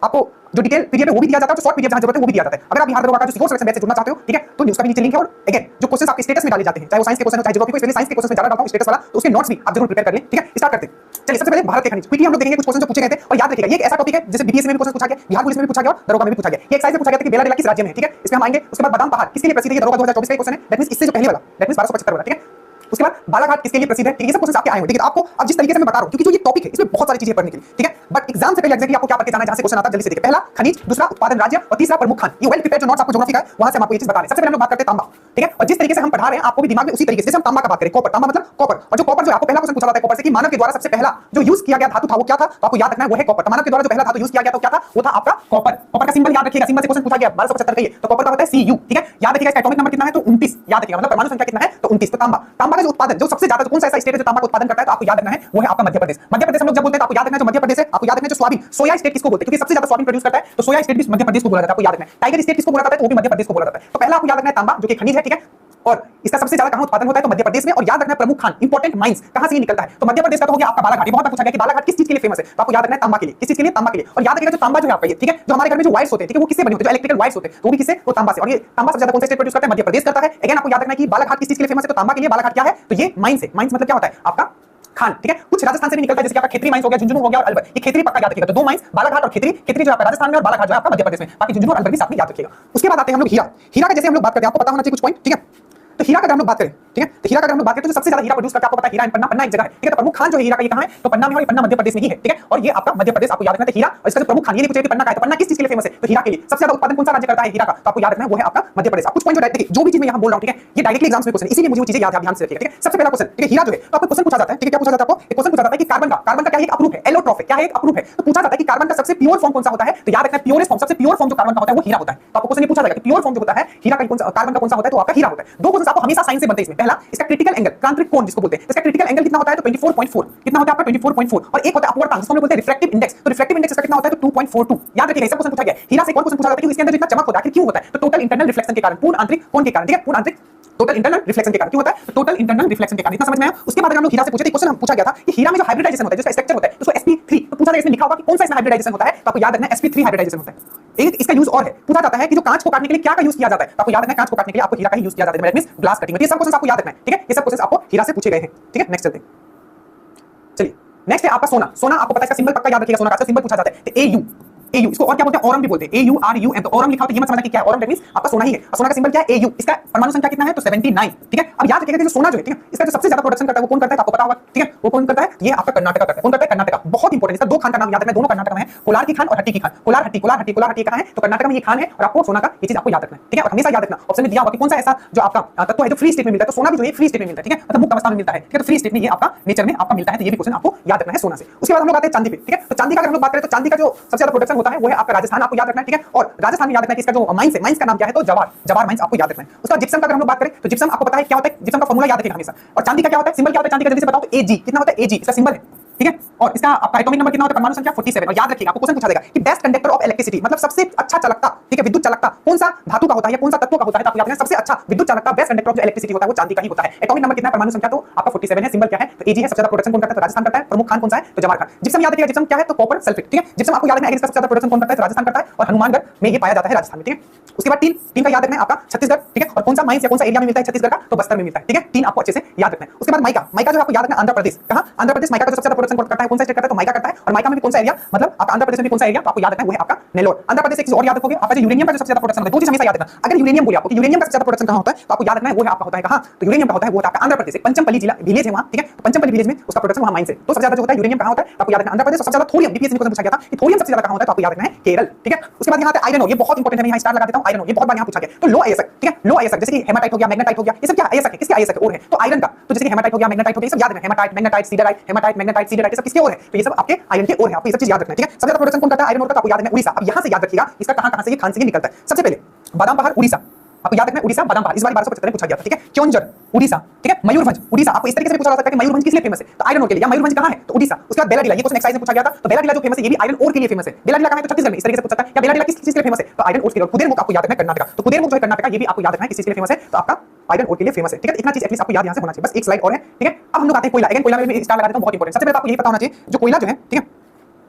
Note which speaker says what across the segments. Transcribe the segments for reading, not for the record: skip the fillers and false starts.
Speaker 1: आपको जो detail PDF है वो भी दिया जाता है, जो शॉर्ट पीडीएफ जहां जरूरत है वो भी दिया जाता है। अगर आप बिहार दरोगा का जो सिक्योर सिलेक्शन बैच से जुड़ना चाहते हो, ठीक है, तो न्यूज़ का भी नीचे लिंक है। और अगेन जो क्वेश्चंस आपके स्टेटस में डाले जाते हैं, चाहे वो साइंस के क्वेश्चन हो चाहे ज्योग्राफी, स्पेशली साइंस के क्वेश्चन में ज्यादा डालता हूं स्टेटस वाला, तो उसके नोट्स भी आप जरूर प्रिपेयर कर लें, ठीक है। स्टार्ट करते हैं। चलिए सबसे पहले भारत के खनिज क्विकली हम लोग देखेंगे कुछ क्वेश्चन जो पूछे गए थे। और याद रखिएगा ये एक ऐसा टॉपिक है जिसे बीपीएससी में भी क्वेश्चन पूछा गया, बिहार पुलिस में भी पूछा गया और दरोगा में भी पूछा गया। ये एक्साइज में पूछा गया था कि बेला डेला किस राज्य में है, ठीक है, इसमें हम आएंगे। उसके बाद बादाम पहाड़ किसके लिए प्रसिद्ध है, दरोगा 2024 का क्वेश्चन है। दैट मींस इससे जो पहले वाला, दैट मींस 1275 वाला, ठीक है। उसके बाद बालाघाट किसके लिए प्रसिद्ध है, ये सब क्वेश्चन आपके आए होंगे। देखिए आपको अब जिस तरीके से मैं बता रहा हूं, क्योंकि जो ये टॉपिक है इसमें बहुत सारी चीजें पढ़ने के लिए, ठीक है। बट एग्जाम से पहले एग्जैक्टली आपको क्या पढ़ के जाना है, जहां से क्वेश्चन आता है जल्दी से देखिए। पहला खनिज, दूसरा उत्पादन राज्य और तीसरा प्रमुख खान। ये वेल प्रिपेयर्ड जो नोट्स आपको ज्योग्राफी का है वहां से हम आपको ये चीज बता रहे हैं। सबसे पहले हम लोग बात करते हैं तांबा, ठीक है। और जिस तरीके से हम पढ़ा रहे हैं आपको भी दिमाग में उसी तरीके से, जैसे हम तांबा का बात करें, कॉपर, तांबा मतलब कॉपर। और जो कॉपर जो आपको पहला क्वेश्चन पूछा जाता है कॉपर से कि मानव के द्वारा सबसे पहला जो यूज किया गया धातु था वो क्या था, तो आपको याद रखना है वो है कॉपर। मानव के द्वारा जो पहला धातु यूज किया गया तो क्या था, वो था आपका कॉपर। कॉपर का सिंबल याद रखिएगा, सिंबल से क्वेश्चन पूछा गया 1275 का, ये तो कॉपर का होता है Cu, ठीक है। याद रखिएगा इसका एटॉमिक नंबर कितना है, तो 29 याद रखिएगा, मतलब परमाणु संख्या कितना है, तो 29। तो तांबा, तांबा का जो उत्पादन जो सबसे ज्यादा, कौन सा ऐसा स्टेट है जो तांबा का उत्पादन करता है, तो आपको याद रखना है वो है आपका मध्य प्रदेश। मध्य प्रदेश हम लोग जब बोलते हैं तो आपको याद रखना है जो मध्य प्रदेश है, आपको याद रखना है जो सोयाबीन, सोया स्टेट किसको बोलते हैं, क्योंकि सबसे ज्यादा सोयाबीन प्रोड्यूस करता है, तो सोया स्टेट भी मध्य प्रदेश को बोला जाता है, आपको याद रखना है। टाइगर स्टेट किसको बोला जाता है, तो वो भी मध्य प्रदेश को बोला जाता है। तो पहला आपको याद रखना है तांबा जो कि खनिज है, ठीक है। और इसका सबसे ज्यादा कहां उत्पादन होता है, तो मध्य प्रदेश में। और याद रखना है प्रमुख खान, इंपॉर्टेंट माइंस कहां से ये निकलता है, तो मध्य प्रदेश का तो हो गया आपका बालाघाट। ये बहुत बार पूछा गया कि बालाघाट किस चीज के लिए फेमस है, तो आपको याद रखना है तांबा के लिए। किस चीज के लिए, तांबा के लिए। और याद रखिएगा जो तांबा जो है आपका ये, ठीक है, जो हमारे घर में जो वायर्स होते हैं, ठीक है, वो किससे बने होते हैं, जो इलेक्ट्रिकल वायर्स होते हैं, तो वो भी किससे, वो तांबा से। और ये तांबा सबसे ज्यादा कौन सा स्टेट प्रोड्यूस करता है, मध्य प्रदेश करता है। अगेन आपको याद रखना है कि बालाघाट किस चीज के लिए फेमस है, तो तांबा के लिए। बालाघाट क्या है, तो ये माइंस है। माइंस मतलब क्या होता है, आपका खान, ठीक है। कुछ राजस्थान से भी निकलता है, जैसे कि आपका खेतरी माइंस हो गया, झुंझुनू हो गया और अलवर। ये खेतरी पक्का याद रखिएगा। तो दो माइंस बालाघाट और खेतरी, खेतरी जो आपका राजस्थान में और बालाघाट जो आपका मध्य प्रदेश में, बाकी झुंझुनू और अलवर भी साथ में याद रखिएगा। उसके बाद आते हैं हम लोग हीरा। हीरा का जैसे हम लोग बात करते हैं आपको पता होना चाहिए कुछ पॉइंट, ठीक है। तो हीरा का अगर हम लोग बात करें, ठीक है, तो हीरा का अगर हम लोग बात करें तो सबसे ज्यादा हीरा प्रोड्यूस करता है आपको पता है हीरा एंड पन्ना। पन्ना एक जगह है, ठीक है। तो प्रमुख खान जो है हीरा का ये कहां है, तो पन्ना में है, और पन्ना मध्य प्रदेश में ही है, ठीक है। और ये आपका मध्य प्रदेश आपको याद रखना है हीरा। और इसका जो प्रमुख खान ये नहीं पूछे कि पन्ना का है, तो पन्ना किस चीज के लिए फेमस है, तो हीरा के लिए। सबसे ज्यादा उत्पादन कौन सा राज्य करता है हीरा का, तो आपको याद रखना है वो है आपका मध्य प्रदेश। आप कुछ पॉइंट जो देखिए जो भी चीज मैं यहां बोल रहा हूं, ठीक है, ये डायरेक्टली एग्जाम्स में क्वेश्चन, इसीलिए मुझे वो चीजें याद है, ध्यान से रखिएगा, ठीक है। सबसे पहला क्वेश्चन, ठीक है, हीरा जो है तो आपको क्वेश्चन पूछा जाता है, ठीक है, क्या पूछा जाता है आपको, एक क्वेश्चन पूछा जाता है कि कार्बन का क्या है, एक अप्रूफ है, एलोट्रॉफ है, क्या है, एक अप्रूफ है। तो पूछा जाता है कि कार्बन का सबसे प्योर फॉर्म कौन सा होता है, तो याद रखना है प्योरेस्ट फॉर्म, सबसे प्योर फॉर्म जो कार्बन का होता है वो हीरा होता है। तो आपको क्वेश्चन ये पूछा जाएगा कि प्योर फॉर्म जो होता है हीरा का कौन सा, कार्बन का कौन सा होता है, तो आपका हीरा होता है। दो क्वेश्चन आपको हमेशा साइंस से बनते हैं इसमें। पहला इसका क्रिटिकल एंगल, क्रांतिक कोण जिसको बोलते हैं, इसका क्रिटिकल एंगल कितना होता है, तो 24.4 कितना होता है आपका 24.4। और एक होता है अपवर्ड टांग जिसको हम बोलते हैं रिफ्रैक्टिव इंडेक्स, तो रिफ्रैक्टिव इंडेक्स इसका कितना होता है, तो 2.42। याद रखिएगा सब क्वेश्चन पूछा गया। हीरा से कौन क्वेश्चन पूछा जाता है कि इसके अंदर जो इतना चमक होता है आखिर क्यों होता है, तो टोटल इंटरनल रिफ्लेक्शन के कारण, पूर्ण आंतरिक कोण के कारण, ठीक है, पूर्ण आंतरिक टोटल इंटरनल रिफ्लेक्शन के कारण क्यों होता है, तो टोटल इंटरनल रिफ्लेक्शन के कारण। इतना समझ में आया। उसके बाद अगर हम लोग हीरा से पूछे तो क्वेश्चन हम पूछा गया था कि हीरा में जो हाइब्रिडाइजेशन होता है, जिसका स्ट्रक्चर होता है उसको sp3, तो पूछा गया इसमें लिखा होगा कि कौन सा इसमें हाइब्रिडाइजेशन होता है, तो आपको याद रखना है sp3 हाइब्रिडाइजेशन होता है। एक इसका यूज और है, पूछा जाता है कि जो कांच को काटने के लिए क्या का यूज किया जाता है, तो आपको याद रखना है कांच को काटने के लिए आपको हीरा का ही यूज किया जाता है, दैट मींस ग्लास कटिंग। ये सब क्वेश्चन आपको याद रखना है, ठीक है। ये सब क्वेश्चन आपको हीरा से पूछे गए हैं, ठीक है। नेक्स्ट चलते हैं। चलिए नेक्स्ट है आपका सोना। सोना आपको पता है इसका सिंबल पक्का याद रखिएगा, सोना का सिंबल पूछा जाता है, तो AU, AU इसको और क्या बोलते हैं, ओरम भी बोलते हैं, AURUM। तो ओरम लिखा हो तो ये मत समझना कि क्या है ओरम, दैट मींस आपका सोना ही है। और सोना का सिंबल क्या है, AU। इसका परमाणु संख्या कितना है, तो 79, ठीक है। अब याद रखिएगा कि जो सोना जो है, ठीक है, इसका जो सबसे ज्यादा प्रोडक्शन करता है वो कौन करता है, आपको पता होगा, ठीक है, वो कौन करता है, ये आपका कर्नाटक करता है। कौन करता है, कर्नाटक। बहुत इंपॉर्टेंट, इसका दो खान का नाम याद रखना है, दोनों कर्नाटक में है, कोलार की खान और हट्टी की खान। कोलार हट्टी, कोलार हट्टी, कोलार हट्टी कहां है, तो कर्नाटक में ये खान है। और आपको सोना का ये चीज आपको याद रखना है, ठीक है। और हमेशा याद रखना ऑप्शन में दिया होगा कि कौन सा ऐसा जो आपका तत्व है जो फ्री स्टेट में मिलता है, तो सोना भी जो है फ्री स्टेट में मिलता है, ठीक है, मतलब मुक्त अवस्था में मिलता है, ठीक है। तो फ्री स्टेट में ये आपका नेचर में आपका मिलता है, तो ये भी क्वेश्चन आपको याद रखना है सोना से। उसके बाद हम लोग आते हैं चांदी पे, ठीक है। तो चांदी का अगर हम लोग बात करें तो चांदी का जो सबसे ज्यादा प्रोडक्शन होता है वो है आपका राजस्थान, आपको याद रखना है, ठीक है। और राजस्थान में याद रखना है कि इसका जो माइंस है, माइंस का नाम क्या है, तो जवार, जवार माइंस आपको याद रखना है। उसका जिप्सम का अगर हम लोग बात करें तो जिप्सम आपको पता है क्या होता है, जिप्सम का फॉर्मूला याद रखिएगा हमेशा। और चांदी का क्या होता है, सिंबल क्या होता है चांदी का, जल्दी से बताओ, तो Ag कितना होता है, Ag इसका सिंबल है, ठीक है। और इसका आपका एटॉमिक नंबर कितना होता है, परमाणु संख्या 47। और याद रखिएगा आपको क्वेश्चन पूछा जाएगा कि बेस्ट कंडक्टर ऑफ इलेक्ट्रिसिटी, मतलब सबसे अच्छा चालकता, ठीक है, विद्युत चालकता कौन सा धातु का होता है या कौन सा तत्व का होता है, तो आपको याद रखना सबसे अच्छा विद्युत चालकता, बेस्ट कंडक्टर ऑफ इलेक्ट्रिसिटी होता है वो चांदी का ही होता है। एटॉमिक नंबर कितना है, परमाणु संख्या तो आपका 47 है, सिंबल क्या है, तो Ag है। सबसे ज्यादा प्रोडक्शन कौन करता है, तो राजस्थान करता है। प्रमुख खान कौन सा है, तो जवाहर खान। जिप्सम याद रखिएगा, जिप्सम क्या है, तो कॉपर सल्फेट, ठीक है। जिप्सम आपको याद रखना है, इसका सबसे ज्यादा प्रोडक्शन कौन करता है, तो राजस्थान करता है। और हनुमानगढ़ में ये पाया जाता है, राजस्थान में, ठीक है। उसके बाद टीन का याद रखना है आपका छत्तीसगढ़, ठीक है। और कौन सा माइंस या कौन सा एरिया में मिलता है छत्तीसगढ़ का, तो बस्तर में मिलता है, ठीक है। टीन आपको अच्छे से याद रखना है। उसके बाद माइका, माइका जो आपको याद रखना है आंध्र प्रदेश, कहां, आंध्र प्रदेश। माइका का सबसे ज्यादा प्रोडक्शन करता है, कौन सा स्टेट करता है, तो माइका करता है। और माइका में भी कौन सा एरिया, मतलब आप आंध्र प्रदेश में कौन सा एरिया, तो आपको याद रखना है वो है आपका नेल्लोर। आंध्र प्रदेश एक चीज और याद रखोगे, आपका जो यूरेनियम का जो सबसे ज्यादा प्रोडक्शन होता है, दो चीज हमेशा याद रखना। अगर यूरेनियम बोले आपको कि यूरेनियम का सबसे ज्यादा प्रोडक्शन कहां होता है, तो आपको याद रखना है वो है आपका होता है कहां, तो यूरेनियम का होता है वो आपका आंध्र प्रदेश, पंचमपल्ली जिला विलेज है वहां, ठीक है। तो पंचमपल्ली विलेज में उसका प्रोडक्शन वहां माइंस है। तो सबसे ज्यादा जो होता है यूरेनियम कहां होता है, तो आपको याद रखना आंध्र प्रदेश। सबसे ज्यादा थोरियम, बीपीएससी में क्वेश्चन पूछा गया था कि थोरियम सबसे ज्यादा कहां होता है, तो आपको याद रखना है केरल, ठीक है। उसके बाद यहां पे आयरन ओर, ये बहुत इंपॉर्टेंट है, मैं यहां स्टार लगा देता हूं। आयरन ओर ये बहुत बार यहां पूछा गया, तो लो आयस्क, ठीक है, लो आयस्क जैसे कि हेमाटाइट हो गया, मैग्नेटाइट हो गया, ये सब क्या आयस्क है, किसके आयस्क और है, तो आयरन का। तो जैसे कि हेमाटाइट हो गया, मैग्नेटाइट हो गया, ये सब याद रखना, हेमाटाइट, मैग्नेटाइट, सीडराइट, हेमाटाइट, मैग्नेटाइट, सीडराइट, ये सब किसके और है, तो ये सब आपके आयरन के और है, आपको ये सब चीज याद रखना है, ठीक है। सबसे ज्यादा प्रोडक्शन कौन करता है आयरन ओर का, तो आपको याद रखना है उड़ीसा। अब यहां से याद रखिएगा इसका कहां से ये खान से निकलता है। सबसे पहले बादाम पहाड़ उड़ीसा, आपको याद रखना है उड़ीसा, बादाम पहाड़ इस बार 1275 में पूछा गया था, ठीक है। क्योंझर उड़ीसा, ठीक है। मयूरभंज उड़ीसा, आपको इस तरीके से पूछा जा सकता है कि मयूरभंज किस लिए फेमस है, तो आयरन ओर के लिए। या मयूरभंज कहां है, तो उड़ीसा। उसके बाद बेलाडीला, ये क्वेश्चन एक्सरसाइज में पूछा गया था, तो बेलाडीला जो फेमस है ये भी आयरन ओर के लिए फेमस है। बेलाडीला कहां है, तो छत्तीसगढ़ में, इस तरीके से पूछा था। या बेलाडीला किस चीज के लिए फेमस है, तो आयरन ओर के लिए। कुदेरमुख आपको याद रखना है कर्नाटक, तो कुदेरमुख जो है कर्नाटक का, ये भी आपको याद रखना है किस चीज के लिए फेमस है, तो आपका आयरन ओर के लिए फेमस है, ठीक है। इतना चीज एटलीस्ट आपको याद यहां से होना चाहिए, बस एक स्लाइड और है, ठीक है। अब हम लोग आते हैं कोयला। अगेन कोयला में स्टार लगा देता हूं, बहुत इंपॉर्टेंट। सबसे पहले आपको यही पता होना चाहिए जो कोयला जो है, ठीक है,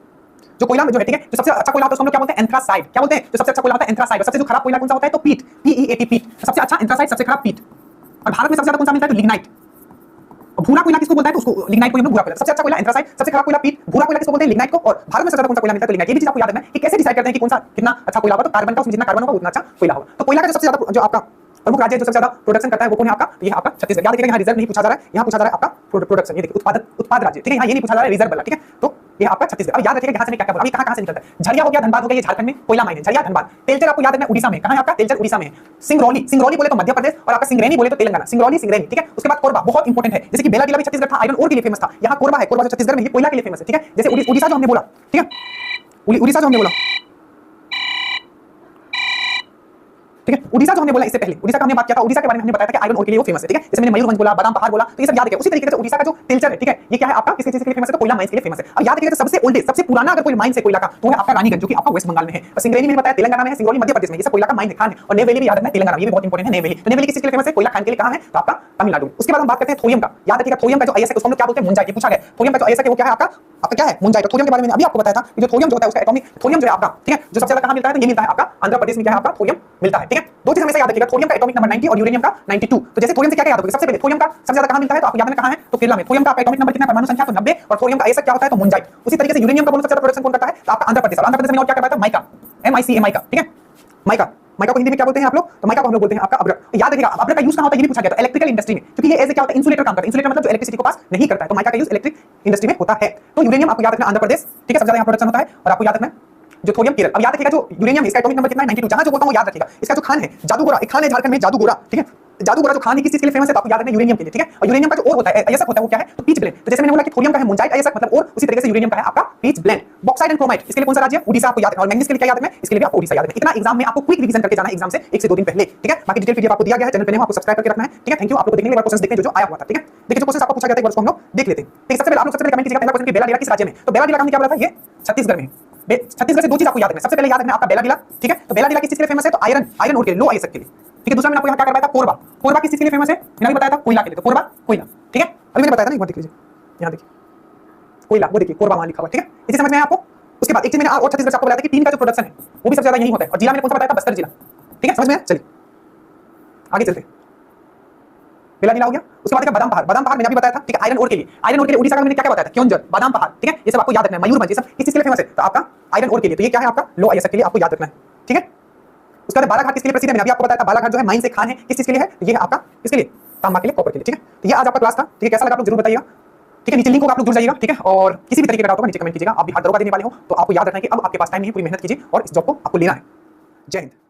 Speaker 1: जो कोयला में जो है, ठीक है, जो सबसे अच्छा कोयला होता है उसको हम लोग क्या बोलते हैं, एंथ्रासाइड। क्या बोलते हैं, जो सबसे अच्छा कोयला होता है एंथ्रासाइड। और सबसे जो खराब कोयला कौन सा होता है, तो पीट, PEAT, पीट। सबसे अच्छा एंथ्रासाइड, सबसे खराब पीट। और भारत में सबसे ज्यादा कौन सा मिलता है, तो लिग्नाइट। और भूरा कोयला किसको बोलता है, तो उसको लिग्नाइट को हम लोग भूरा कोयला। सबसे अच्छा कोयला एंथ्रासाइड, सबसे खराब कोयला पीट, भूरा कोयला किसको बोलते हैं, लिग्नाइट को। और भारत में सबसे ज्यादा कौन सा कोयला मिलता है, तो लिग्नाइट। ये भी चीज आपको याद रखना है कि कैसे डिसाइड करते हैं कि कौन सा कितना अच्छा कोयला होगा, तो कार्बन का, उसमें जितना कार्बन होगा उतना अच्छा कोयला होगा। तो कोयला का जो सबसे ज्यादा जो आपका प्रमुख राज्य जो सबसे ज्यादा प्रोडक्शन करता है वो कौन है आपका, ये आपका छत्तीसगढ़। याद रखिएगा, यहाँ रिजर्व नहीं पूछा जा रहा है, यहाँ पूछा जा रहा है आपका प्रोडक्शन। ये देखिए उत्पाद राज्य, ठीक है, यहाँ ये नहीं पूछा जा रहा है रिजर्व वाला, ठीक है। तो ये आपका छत्तीसगढ़। अब याद रखिएगा यहाँ से मैं क्या क्या बोला, अभी कहाँ से निकलता है। झरिया हो गया, धनबाद हो गया, ये झारखंड में कोयला माइन है, झरिया धनबाद। तेलचर आपको याद रखना उड़ीसा में, कहाँ है आपका तेलचर, उड़ीसा में है। सिंगरौली बोले तो मध्य प्रदेश, और आपका सिंगरेनी बोले तो तेलंगाना, सिंगरौली सिंगरेनी, ठीक है। उसके बाद कोरबा बहुत इंपॉर्टेंट है, जैसे कि बेलाडीला भी छत्तीसगढ़ था, आयरन ओर के लिए फेमस था। यहाँ कोरबा है, कोरबा जो छत्तीसगढ़ में, ये कोयला के लिए फेमस है, ठीक है। जैसे उड़ीसा जो हमने बोला, ठीक है, उड़ीसा जो हमने बोला, ठीक है, उड़ीसा जो हमने बोला इससे पहले, उड़ीसा का हमने बात किया था, उड़ीसा के बारे में हमने बताया था कि आयरन ओर के लिए वो फेमस है, ठीक है। जैसे मैंने मयूरभंज बोला, बादाम पहाड़ बोला, तो ये सब याद रखिए। उसी तरीके से उड़ीसा का जो तेलचर है, ठीक है, ये क्या है आपका, किसके चीज के लिए फेमस है, तो कोयला माइंस के लिए फेमस है। अब याद रखिएगा सबसे ओल्डेस्ट, सबसे पुराना अगर कोई माइंस है कोयला का, तो है आपका रानीगंज, जो कि आपका वेस्ट बंगाल में है। और सिंगरेनी मैंने बताया तेलंगाना में है, सिंगरौली मध्य प्रदेश में, ये सब कोयला का माइन है, खान है। और नेवेली भी याद रखना है, तेलंगाना, ये भी बहुत इंपॉर्टेंट है, नेवेली। तो नेवेली किस चीज के लिए फेमस है, कोयला खान के लिए। कहां है, तो आपका तमिलनाडु। उसके बाद हम बात करते हैं थोरियम का। याद रखिएगा थोरियम का जो आईएस है उसको हम लोग क्या बोलते हैं, मुंजाइट। ये पूछा गया थोरियम का जो आईएस है वो क्या है आपका क्या है, मुंजाइट। थोरियम के बारे में अभी आपको बताया था, जो थोरियम जो होता है उसका एटॉमिक थोरियम जो है आपका, ठीक है, जो सबसे ज्यादा कहां मिलता है, तो ये मिलता है आपका आंध्र प्रदेश में, क्या है आपका थोरियम मिलता है, ठीक है। दो चीज हमेशा याद रखिएगा, थोरियम का एटॉमिक नंबर 90 और यूरेनियम का 92। तो जैसे थोरियम से क्या याद होगा, सबसे पहले थोरियम का सबसे ज्यादा कहां मिलता है, तो आपको याद रखना कहां है, तो केरला में। थोरियम का एटॉमिक नंबर कितना है, परमाणु संख्या, तो 90। और थोरियम का आईएस क्या होता है, तो मुंजाइट। उसी तरीके से यूरेनियम का सबसे ज्यादा प्रोडक्शन कौन करता है, तो आपका आंध्र प्रदेश। आंध्र प्रदेश में और क्या करता है, माइका, MICA, माइका, ठीक है। माइका को हिंदी में क्या बोलते हैं आप लोग, तो माइका को हम लोग बोलते हैं आपका अब्रक। याद रखिएगा अब्रक का यूज कहां होता है, ये भी पूछा गया था इलेक्ट्रिकल इंडस्ट्री में, क्योंकि ये ऐसे क्या होता है, इंसुलेटर काम करता है। इंसुलेटर मतलब जो इलेक्ट्रिसिटी को पास नहीं करता है, तो माइका का यूज इलेक्ट्रिक इंडस्ट्री में होता है। तो यूरेनियम आपको याद रखना आंध्र प्रदेश, ठीक है, सबसे ज्यादा यहाँ प्रोडक्शन होता है। और आपको याद रखना जो थोरियम केरल। अब याद रखिएगा जो यूरेनियम इसका एटॉमिक नंबर कितना है, 92। जहां जो बोलता हूं याद रखिएगा। इसका जो खान है जादूगोरा, एक खान है झारखंड में जादूगोरा, ठीक है। जादूगोरा जो खान है किस चीज के लिए फेमस है, तो आपको याद रखना यूरेनियम के लिए, ठीक है। और यूरेनियम का जो ओर होता है, अयस्क होता है, वो क्या है, तो पीच ब्लेंड। तो जैसे मैंने बोला कि थोरियम का है मुंजाइट, अयस्क मतलब ओर, उसी तरीके से यूरेनियम का है आपका pitchblende. Bauxite and chromite इसके लिए कौन सा राज्य है, उड़ीसा, आपको याद रखना। और मैंग्नीज के लिए क्या याद रखना है, इसके लिए भी आपको उड़ीसा याद रखना। इतना एग्जाम में आपको क्विक रिवीजन करके जाना है, एग्जाम से 1 से 2 दिन पहले, ठीक है। बाकी डिटेल पीडीएफ आपको दिया गया है, चैनल पे आपको सब्सक्राइब करके रखना है, ठीक है। Thank you. आप लोग देखने के बाद क्वेश्चन देखते हैं जो आया हुआ था, ठीक है। देखिए जो क्वेश्चन आपको पूछा गया था एक बार उसको हम लोग देख लेते हैं, ठीक है। सबसे पहले आप लोग सबसे पहले कमेंट कीजिएगा पहला क्वेश्चन कि बेलाडीला किस राज्य में, तो बेलाडीला का हमने क्या बोला था, ये छत्तीसगढ़ में। छत्तीसगढ़ से दो चीज आपको याद रखना है, सबसे पहले याद रखना आपका बेलाडीला, ठीक है। तो बेलाडीला किस चीज के लिए फेमस है, तो आयरन ओर के लिए, लो आईएसएफ के लिए, ठीक है। दूसरा मैंने आपको यहाँ क्या करवाया था, कोरबा किस चीज के लिए फेमस है, मैंने अभी बताया था कोयला के लिए, तो कोरबा कोयला, ठीक है। अभी मैंने बताया था ना, एक बार देख लीजिए, यहाँ देखिए कोयला, वो देखिए कोरबा वहां लिखा हुआ, ठीक है। इसी समझ में आपको। उसके बाद एक चीज मैंने और छत्तीसगढ़ से आपको बताया था कि टीन का जो प्रोडक्शन है वो भी सबसे ज्यादा यही होता है। और जिला मैंने कौन सा बताया था, बस्तर जिला, ठीक है। समझ में, चलिए आगे चलते हैं। बेलाडीला हो गया। उसके बाद बादाम पहाड़ मैंने अभी बताया था, ठीक है। आयरन ओर के लिए उड़ीसा का मैंने क्या बताया था, क्योंझर, बादाम पहाड़, ठीक है। ये सब आपको याद रखना है। मयूरभंज, ये सब किस चीज के लिए फेमस है, तो आपका आयरन ओर के लिए, तो ये क्या है आपका लो आईएसएफ के लिए, आपको याद रखना है, ठीक है। उसके बाद बालाघाट किसके लिए प्रसिद्ध है, मैंने अभी आपको बताया था। बालाघाट जो है माइन से खान है, किस चीज के लिए है, ये है आपका किसके लिए, तांबा के लिए, कॉपर के लिए, ठीक है। तो ये आज आपका क्लास था, ठीक है। कैसा लगा आप लोग जरूर बताइएगा, ठीक है। नीचे लिंक होगा, आप लोग जुड़ जाइएगा, ठीक है। और किसी भी तरीके का डाउट होगा नीचे कमेंट कीजिएगा। आप बिहार दरोगा देने वाले हो तो आपको याद रखना है कि अब आपके पास टाइम नहीं है, पूरी मेहनत कीजिए और इस जॉब को आपको लेना है। जय हिंद।